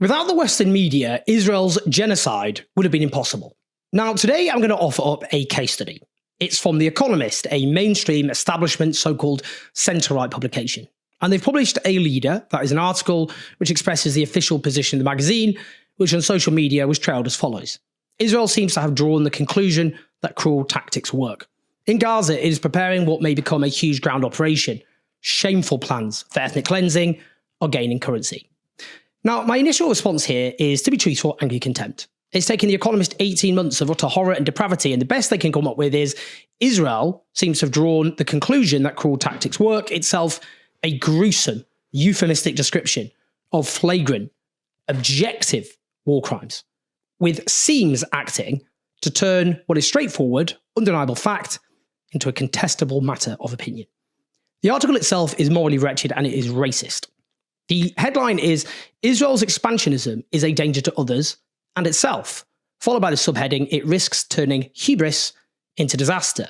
Without the Western media, Israel's genocide would have been impossible. Now, today I'm going to offer up a case study. It's from The Economist, a mainstream establishment so-called centre-right publication. And they've published a leader, that is an article which expresses the official position of the magazine, which on social media was trailed as follows. Israel seems to have drawn the conclusion that cruel tactics work. In Gaza, it is preparing what may become a huge ground operation. Shameful plans for ethnic cleansing are gaining currency. Now, my initial response here is, to be truthful, angry contempt. It's taken The Economist 18 months of utter horror and depravity, and the best they can come up with is Israel seems to have drawn the conclusion that cruel tactics work, itself a gruesome, euphemistic description of flagrant, objective war crimes, with seems acting to turn what is straightforward, undeniable fact into a contestable matter of opinion. The article itself is morally wretched and it is racist. The headline is, Israel's expansionism is a danger to others and itself, followed by the subheading, it risks turning hubris into disaster.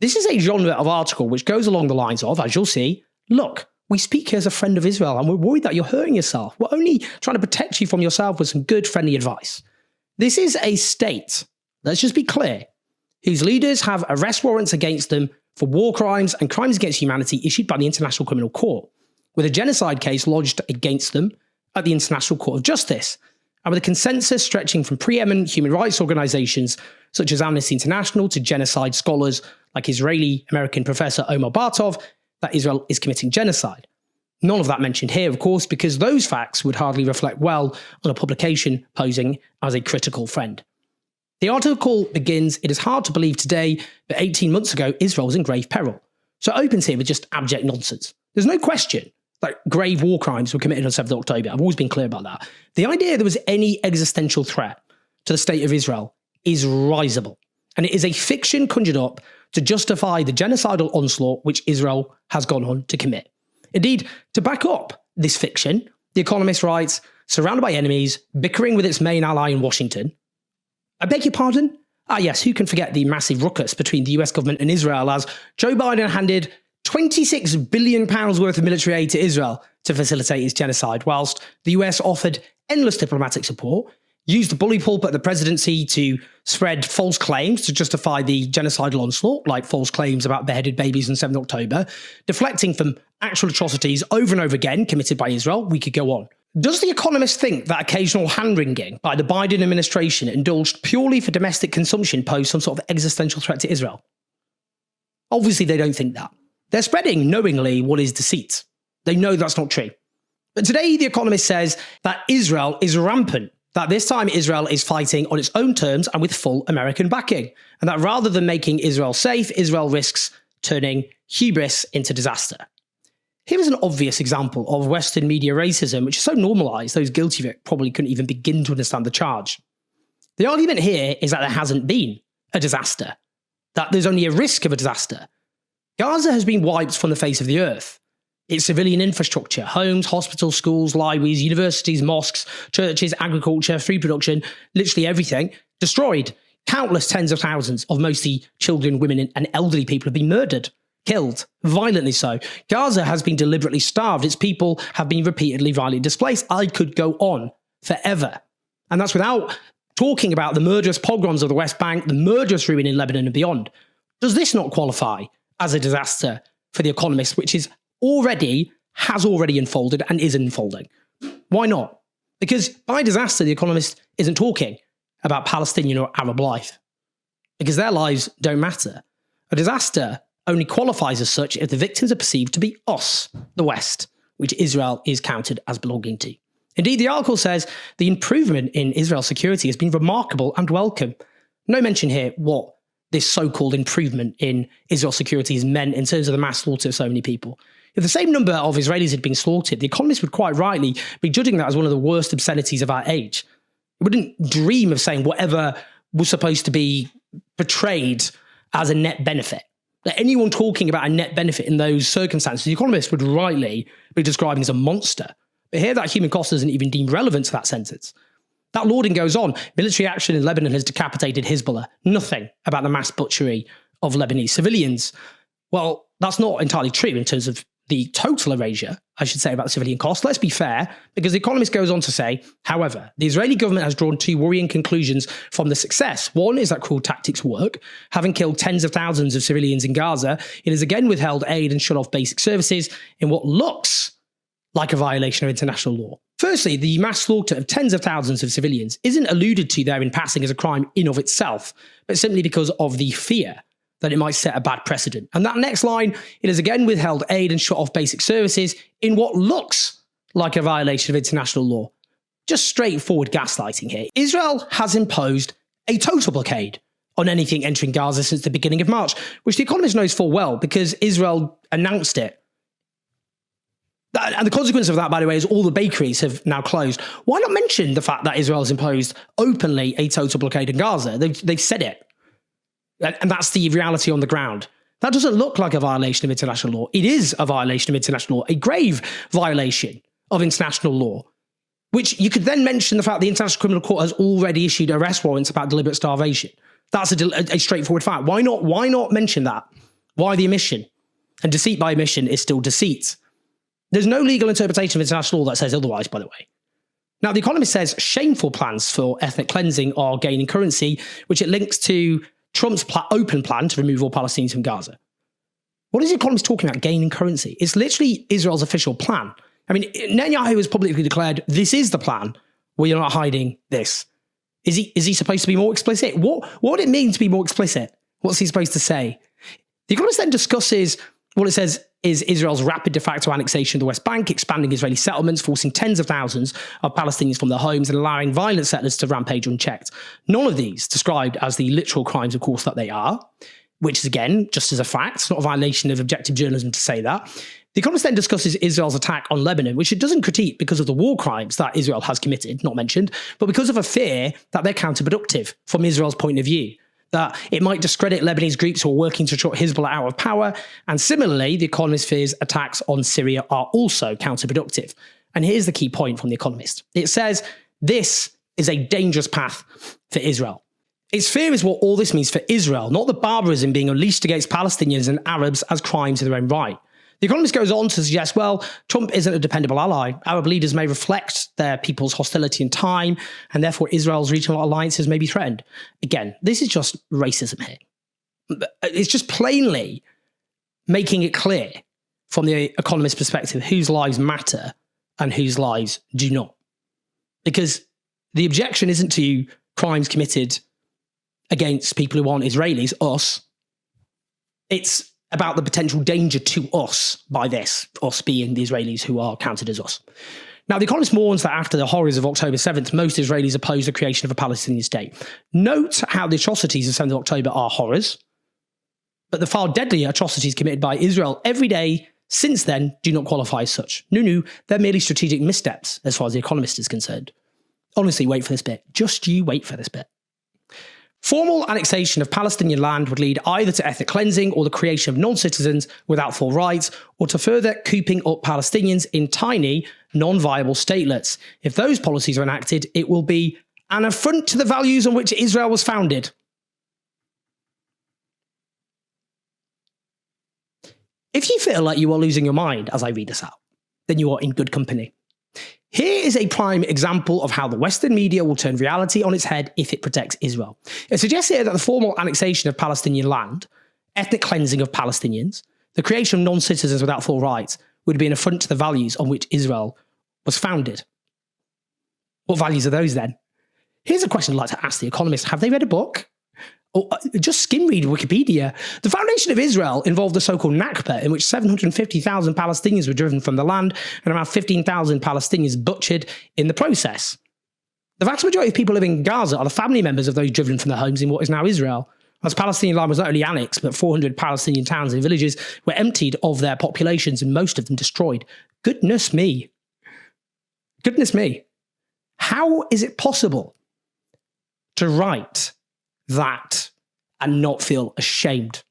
This is a genre of article which goes along the lines of, as you'll see, look, we speak here as a friend of Israel and we're worried that you're hurting yourself. We're only trying to protect you from yourself with some good friendly advice. This is a state, let's just be clear, whose leaders have arrest warrants against them for war crimes and crimes against humanity issued by the International Criminal Court, with a genocide case lodged against them at the International Court of Justice, and with a consensus stretching from preeminent human rights organizations such as Amnesty International to genocide scholars like Israeli-American professor Omar Bartov that Israel is committing genocide. None of that mentioned here, of course, because those facts would hardly reflect well on a publication posing as a critical friend. The article begins, it is hard to believe today that 18 months ago Israel was in grave peril. So it opens here with just abject nonsense. There's no question that grave war crimes were committed on 7th October. I've always been clear about that. The idea there was any existential threat to the state of Israel is risible. And it is a fiction conjured up to justify the genocidal onslaught which Israel has gone on to commit. Indeed, to back up this fiction, The Economist writes, surrounded by enemies, bickering with its main ally in Washington. I beg your pardon? Ah yes, who can forget the massive ruckus between the US government and Israel as Joe Biden handed £26 billion worth of military aid to Israel to facilitate its genocide, whilst the US offered endless diplomatic support, used the bully pulpit of the presidency to spread false claims to justify the genocidal onslaught, like false claims about beheaded babies on 7th October, deflecting from actual atrocities over and over again committed by Israel. We could go on. Does The Economist think that occasional hand-wringing by the Biden administration indulged purely for domestic consumption posed some sort of existential threat to Israel? Obviously, they don't think that. They're spreading knowingly what is deceit. They know that's not true. But today, The Economist says that Israel is rampant, that this time Israel is fighting on its own terms and with full American backing, and that rather than making Israel safe, Israel risks turning hubris into disaster. Here is an obvious example of Western media racism, which is so normalised, those guilty of it probably couldn't even begin to understand the charge. The argument here is that there hasn't been a disaster, that there's only a risk of a disaster. Gaza has been wiped from the face of the earth. Its civilian infrastructure, homes, hospitals, schools, libraries, universities, mosques, churches, agriculture, food production, literally everything, destroyed. Countless tens of thousands of mostly children, women and elderly people have been murdered, killed, violently so. Gaza has been deliberately starved. Its people have been repeatedly violently displaced. I could go on forever. And that's without talking about the murderous pogroms of the West Bank, the murderous ruin in Lebanon and beyond. Does this not qualify as a disaster for The Economist, which has already unfolded and is unfolding? Why not? Because by disaster, The Economist isn't talking about Palestinian or Arab life, because their lives don't matter. A disaster only qualifies as such if the victims are perceived to be us, the West, which Israel is counted as belonging to. Indeed, the article says the improvement in Israel's security has been remarkable and welcome. No mention here what this so-called improvement in Israel's security has meant in terms of the mass slaughter of so many people. If the same number of Israelis had been slaughtered, The Economist would quite rightly be judging that as one of the worst obscenities of our age. It wouldn't dream of saying whatever was supposed to be portrayed as a net benefit. That anyone talking about a net benefit in those circumstances, The Economist would rightly be describing as a monster. But here that human cost isn't even deemed relevant to that sentence. That lauding goes on. Military action in Lebanon has decapitated Hezbollah. Nothing about the mass butchery of Lebanese civilians. Well, that's not entirely true in terms of the total erasure I should say, about the civilian cost. Let's be fair, because The Economist goes on to say, however, the Israeli government has drawn two worrying conclusions from the success. One is that cruel tactics work. Having killed tens of thousands of civilians in Gaza, it has again withheld aid and shut off basic services in what looks like a violation of international law. Firstly, the mass slaughter of tens of thousands of civilians isn't alluded to there in passing as a crime in of itself, but simply because of the fear that it might set a bad precedent. And that next line, it has again withheld aid and shut off basic services in what looks like a violation of international law. Just straightforward gaslighting here. Israel has imposed a total blockade on anything entering Gaza since the beginning of March, which The Economist knows full well because Israel announced it. And the consequence of that, by the way, is all the bakeries have now closed. Why not mention the fact that Israel has imposed openly a total blockade in Gaza? They've said it. And that's the reality on the ground. That doesn't look like a violation of international law. It is a violation of international law, a grave violation of international law, which you could then mention the fact the International Criminal Court has already issued arrest warrants about deliberate starvation. That's a straightforward fact. Why not mention that? Why the omission? And deceit by omission is still deceit. There's no legal interpretation of international law that says otherwise, by the way. Now, The Economist says shameful plans for ethnic cleansing are gaining currency, which it links to Trump's open plan to remove all Palestinians from Gaza. What is The Economist talking about, gaining currency? It's literally Israel's official plan. I mean, Netanyahu has publicly declared, this is the plan. We are not hiding this. Is he supposed to be more explicit? What would it mean to be more explicit? What's he supposed to say? The Economist then discusses what it says is Israel's rapid de facto annexation of the West Bank, expanding Israeli settlements, forcing tens of thousands of Palestinians from their homes and allowing violent settlers to rampage unchecked. None of these described as the literal crimes, of course, that they are, which is, again, just as a fact. It's not a violation of objective journalism to say that. The Economist then discusses Israel's attack on Lebanon, which it doesn't critique because of the war crimes that Israel has committed, not mentioned, but because of a fear that they're counterproductive from Israel's point of view, that it might discredit Lebanese groups who are working to shut Hezbollah out of power. And similarly, The Economist fears attacks on Syria are also counterproductive. And here's the key point from The Economist. It says this is a dangerous path for Israel. Its fear is what all this means for Israel, not the barbarism being unleashed against Palestinians and Arabs as crimes in their own right. The Economist goes on to suggest, well, Trump isn't a dependable ally. Arab leaders may reflect their people's hostility in time, and therefore Israel's regional alliances may be threatened. Again, this is just racism here. It's just plainly making it clear from the Economist perspective whose lives matter and whose lives do not. Because the objection isn't to crimes committed against people who aren't Israelis, us. It's about the potential danger to us by this, us being the Israelis who are counted as us. Now, The Economist warns that after the horrors of October 7th, most Israelis oppose the creation of a Palestinian state. Note how the atrocities of 7th of October are horrors, but the far deadlier atrocities committed by Israel every day since then do not qualify as such. No, they're merely strategic missteps as far as The Economist is concerned. Honestly, wait for this bit. Just you wait for this bit. Formal annexation of Palestinian land would lead either to ethnic cleansing or the creation of non-citizens without full rights, or to further cooping up Palestinians in tiny, non-viable statelets. If those policies are enacted, it will be an affront to the values on which Israel was founded. If you feel like you are losing your mind as I read this out, then you are in good company. Here is a prime example of how the Western media will turn reality on its head if it protects Israel. It suggests here that the formal annexation of Palestinian land, ethnic cleansing of Palestinians, the creation of non-citizens without full rights would be an affront to the values on which Israel was founded. What values are those then? Here's a question I'd like to ask The Economist. Have they read a book? Or just skim read Wikipedia. The foundation of Israel involved the so-called Nakba, in which 750,000 Palestinians were driven from the land and around 15,000 Palestinians butchered in the process. The vast majority of people living in Gaza are the family members of those driven from their homes in what is now Israel. As Palestinian land was not only annexed, but 400 Palestinian towns and villages were emptied of their populations and most of them destroyed. Goodness me. Goodness me. How is it possible to write that and not feel ashamed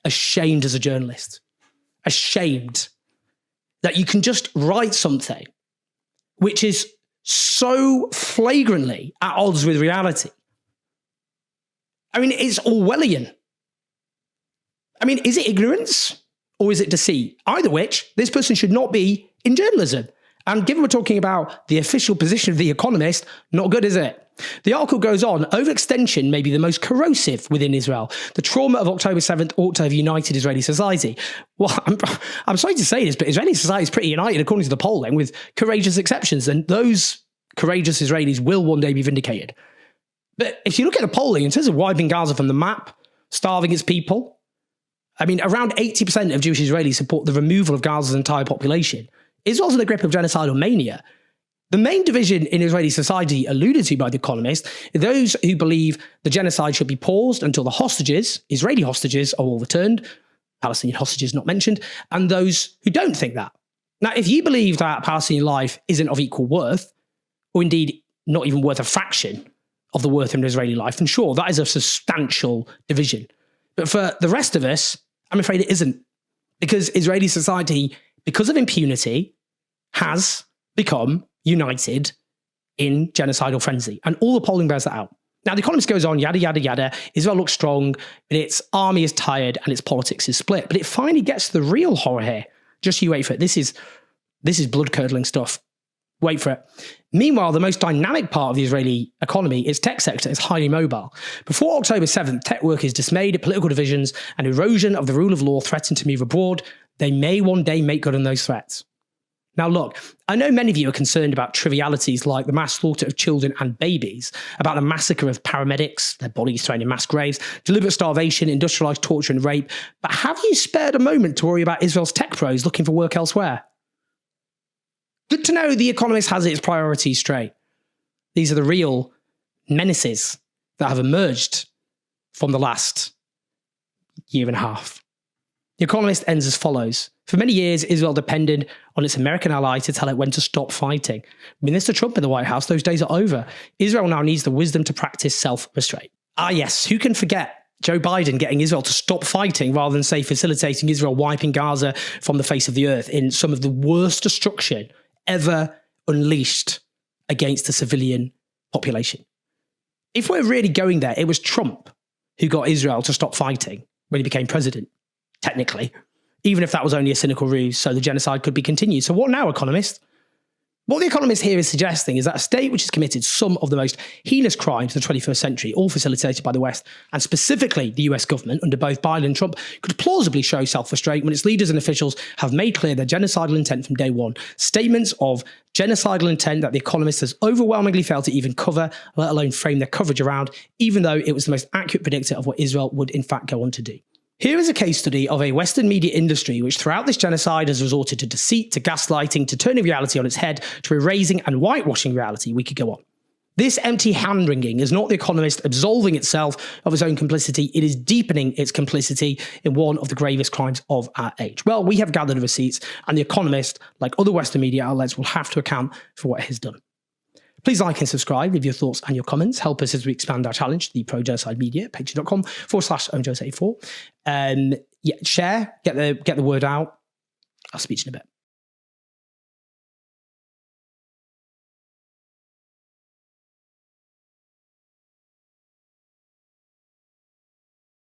as a journalist, ashamed that you can just write something which is so flagrantly at odds with reality? I mean, it's Orwellian. I mean, is it ignorance or is it deceit? Either which, this person should not be in journalism. And given we're talking about the official position of The Economist, not good, is it? The article goes on, overextension may be the most corrosive within Israel. The trauma of October 7th ought to have united Israeli society. Well, I'm sorry to say this, but Israeli society is pretty united according to the polling, with courageous exceptions, and those courageous Israelis will one day be vindicated. But if you look at the polling, in terms of wiping Gaza from the map, starving its people, I mean, around 80% of Jewish Israelis support the removal of Gaza's entire population. Israel's in the grip of genocidal mania. The main division in Israeli society alluded to by The Economist are those who believe the genocide should be paused until the hostages, Israeli hostages, are all returned, Palestinian hostages not mentioned, and those who don't think that. Now, if you believe that Palestinian life isn't of equal worth, or indeed not even worth a fraction of the worth of an Israeli life, then sure, that is a substantial division. But for the rest of us, I'm afraid it isn't. Because Israeli society, because of impunity, has become united in genocidal frenzy. And all the polling bears that out. Now, The Economist goes on, yada, yada, yada. Israel looks strong, but its army is tired and its politics is split. But it finally gets to the real horror here. Just you wait for it. This is blood-curdling stuff. Wait for it. Meanwhile, the most dynamic part of the Israeli economy, its tech sector, is highly mobile. Before October 7th, tech workers dismayed at political divisions and erosion of the rule of law threatened to move abroad. They may one day make good on those threats. Now, look, I know many of you are concerned about trivialities like the mass slaughter of children and babies, about the massacre of paramedics, their bodies thrown in mass graves, deliberate starvation, industrialized torture and rape. But have you spared a moment to worry about Israel's tech pros looking for work elsewhere? Good to know The Economist has its priorities straight. These are the real menaces that have emerged from the last year and a half. The Economist ends as follows. For many years, Israel depended on its American ally to tell it when to stop fighting. With Mr. Trump in the White House, those days are over. Israel now needs the wisdom to practice self-restraint. Ah, yes, who can forget Joe Biden getting Israel to stop fighting rather than, say, facilitating Israel wiping Gaza from the face of the earth in some of the worst destruction ever unleashed against the civilian population. If we're really going there, it was Trump who got Israel to stop fighting when he became president, technically, even if that was only a cynical ruse so the genocide could be continued. So what now, Economist? What The Economist here is suggesting is that a state which has committed some of the most heinous crimes of the 21st century, all facilitated by the West, and specifically the US government under both Biden and Trump, could plausibly show self-restraint when its leaders and officials have made clear their genocidal intent from day one. Statements of genocidal intent that The Economist has overwhelmingly failed to even cover, let alone frame their coverage around, even though it was the most accurate predictor of what Israel would in fact go on to do. Here is a case study of a Western media industry which throughout this genocide has resorted to deceit, to gaslighting, to turning reality on its head, to erasing and whitewashing reality. We could go on. This empty hand-wringing is not The Economist absolving itself of its own complicity. It is deepening its complicity in one of the gravest crimes of our age. Well, we have gathered the receipts, and The Economist, like other Western media outlets, will have to account for what it has done. Please like and subscribe, leave your thoughts and your comments. Help us as we expand our challenge to the pro-genocide media, patreon.com/OwenJones84. Share, get the word out. I'll speak to you in a bit.